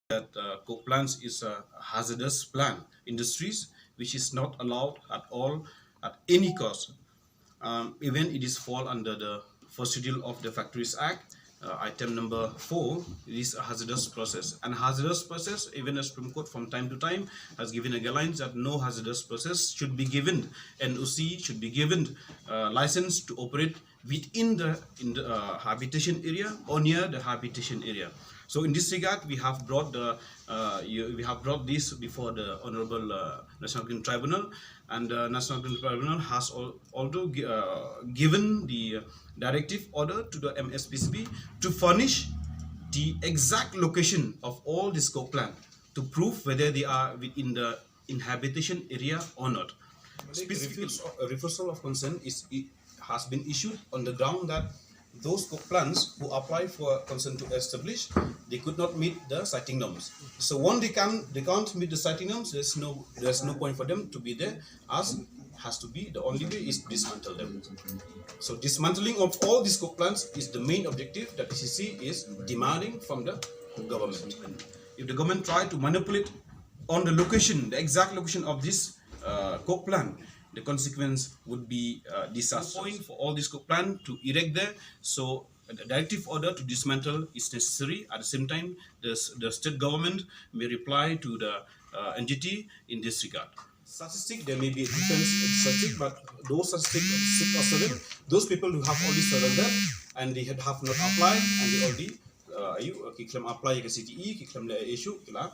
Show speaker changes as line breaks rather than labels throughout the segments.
That coke plants is a hazardous plant industries which is not allowed at all at any cost. Even it is fall under the first schedule of the Factories Act, item number 4. It is a hazardous process, and hazardous process, even the Supreme Court from time to time has given a guidelines that no hazardous process should be given. NOC should be given license to operate within the habitation area or near the habitation area. So in this regard, we have brought this before the Honorable National Green Tribunal, and the National Green Tribunal has also given the directive order to the MSPCB to furnish the exact location of all these coke plants to prove whether they are within the inhabitation area or not. Refusal of consent has been issued on the ground that those coke plants who apply for consent to establish, they could not meet the siting norms. So once they can't meet the siting norms, there's no point for them to be there. As has to be, the only way is dismantle them. So dismantling of all these coke plants is the main objective that ECC is demanding from the government. If the government try to manipulate on the location, the exact location of this coke plant, the consequence would be disaster. Point for all this coke plant to erect there. So the directive order to dismantle is necessary. At the same time, the state government may reply to the entity in this regard. Statistic, there may be a different statistic, but those statistics 6 or 7, those people who have already surrendered and they have not applied and they already claim apply ke CTE, claim the issue, kila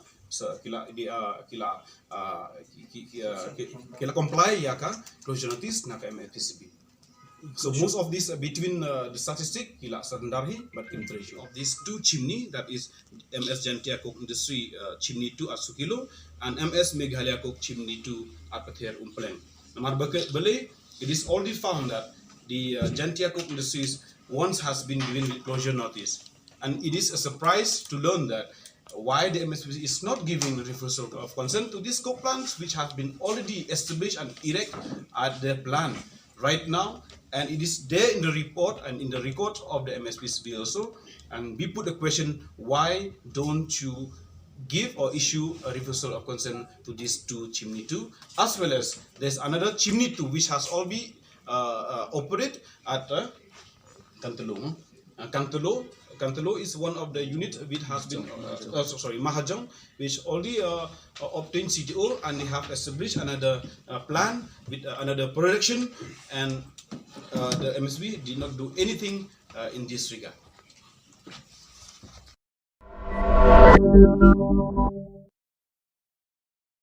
comply ya ka closure notice na ka MFPCB. So most of this between the statistic kila serendarhi but ratio of these two chimney, that is MS Jantia Coke Industry chimney 2 at Sukilo and MS Meghalaya Coke chimney 2 at Pather Umpleng. Namar bale, it is already found that the Jantia Coke Industries once has been given with closure notice, and it is a surprise to learn that why the MSPC is not giving refusal of consent to these coke plants which have been already established and erect at their plant right now, and it is there in the report and in the record of the MSPCB also. And we put the question, why don't you give or issue a refusal of consent to these two chimney 2, as well as there's another chimney 2 which has already operate at Kantelo. Kantelo is one of the units which has been, Mahajang, which already obtained CTO, and they have established another plan with another production, and the MSB did not do anything in this regard.